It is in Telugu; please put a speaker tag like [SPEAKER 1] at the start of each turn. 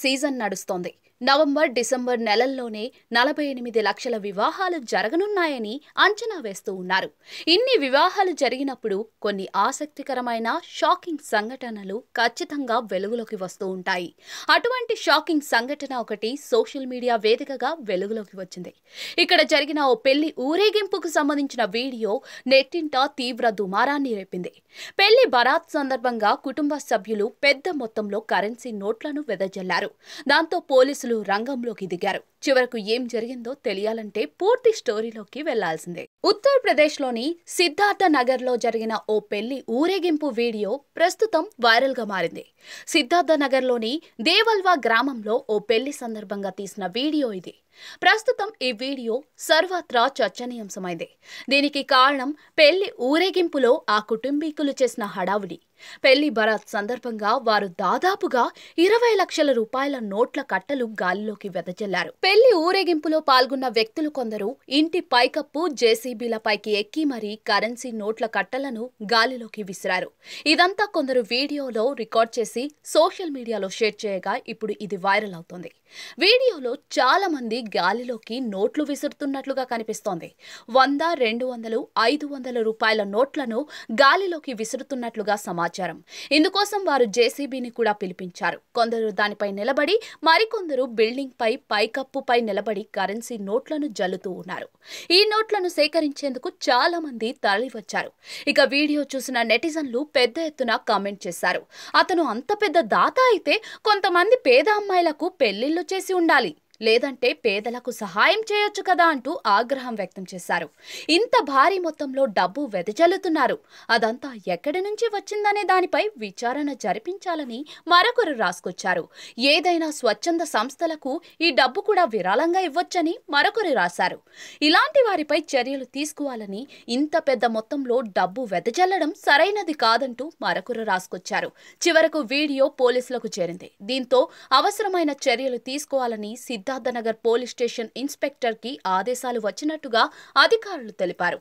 [SPEAKER 1] సీజన్ నడుస్తోంది. నవంబర్, డిసెంబర్ నెలల్లోనే 48 లక్షల వివాహాలు జరగనున్నాయని అంచనా వేస్తూ ఉన్నారు. ఇన్ని వివాహాలు జరిగినప్పుడు కొన్ని ఆసక్తికరమైన షాకింగ్ సంఘటనలు ఖచ్చితంగా వెలుగులోకి వస్తూ ఉంటాయి. అటువంటి షాకింగ్ సంఘటన ఒకటి సోషల్ మీడియా వేదికగా వెలుగులోకి వచ్చింది. ఇక్కడ జరిగిన ఓ పెళ్లి ఊరేగింపుకు సంబంధించిన వీడియో నెట్టింట తీవ్ర దుమారాన్ని రేపింది. పెళ్లి బరాత్ సందర్భంగా కుటుంబ సభ్యులు పెద్ద మొత్తంలో కరెన్సీ నోట్లను వెదజల్లారు. దాంతో పోలీసులు రంగంలోకి దిగారు. చివరకు ఏం జరిగిందో తెలియాలంటే పూర్తి స్టోరీలోకి వెళ్లాల్సిందే. ఉత్తరప్రదేశ్లోని సిద్ధార్థ నగర్లో జరిగిన ఓ పెళ్లి ఊరేగింపు వీడియో ప్రస్తుతం వైరల్ గా మారింది. సిద్ధార్థ నగర్లోని దేవల్వా గ్రామంలో ఓ పెళ్లి సందర్భంగా తీసిన వీడియో ఇది. ప్రస్తుతం ఈ వీడియో సర్వత్రా చర్చనీయాంశమైంది. దీనికి కారణం పెళ్లి ఊరేగింపులో ఆ కుటుంబీకులు చేసిన హడావుడి. పెళ్లి బరాత్ సందర్భంగా వారు దాదాపుగా 20 లక్షల రూపాయల నోట్ల కట్టలు గాలిలోకి వెదజల్లారు. పెళ్లి ఊరేగింపులో పాల్గొన్న వ్యక్తులు కొందరు ఇంటి పైకప్పు జేసీబీలపైకి ఎక్కి మరీ కరెన్సీ నోట్ల కట్టలను గాలిలోకి విసిరారు. ఇదంతా కొందరు వీడియోలో రికార్డ్ చేసి సోషల్ మీడియాలో షేర్ చేయగా ఇప్పుడు ఇది వైరల్ అవుతోంది. వీడియోలో చాలా మంది గాలిలోకి నోట్లు విసురుతున్నట్లుగా కనిపిస్తోంది. 100, 200, 500 రూపాయల నోట్లను గాలిలోకి విసురుతున్నట్లుగా సమాచారం. ఇందుకోసం వారు జేసీబీని కూడా పిలిపించారు. కొందరు దానిపై నిలబడి, మరికొందరు బిల్డింగ్ పై పైకప్పుపై నిలబడి కరెన్సీ నోట్లను జల్లుతూ ఉన్నారు. ఈ నోట్లను సేకరించేందుకు చాలా మంది తరలివచ్చారు. ఇక వీడియో చూసిన నెటిజన్లు పెద్ద ఎత్తున కామెంట్ చేశారు. అతను అంత పెద్ద దాత అయితే కొంతమంది పేద అమ్మాయిలకు పెళ్లిళ్లు చేసి ఉండాలి, లేదంటే పేదలకు సహాయం చేయొచ్చు కదా అంటూ ఆగ్రహం వ్యక్తం చేశారు. ఇంత భారీ మొత్తంలో డబ్బు వెదజల్లుతున్నారు, అదంతా ఎక్కడి నుంచి వచ్చిందనే దానిపై విచారణ జరిపించాలని మరొకరు రాసుకొచ్చారు. ఏదైనా స్వచ్ఛంద సంస్థలకు ఈ డబ్బు కూడా విరాళంగా ఇవ్వొచ్చని మరొకరు రాశారు. ఇలాంటి వారిపై చర్యలు తీసుకోవాలని, ఇంత పెద్ద మొత్తంలో డబ్బు వెదజల్లడం సరైనది కాదంటూ మరొకరు రాసుకొచ్చారు. చివరకు వీడియో పోలీసులకు చేరింది. దీంతో అవసరమైన చర్యలు తీసుకోవాలని సిద్ధార్థనగర్ పోలీస్ స్టేషన్ ఇన్స్పెక్టర్ కి ఆదేశాలు వచ్చినట్టుగా అధికారులు తెలిపారు.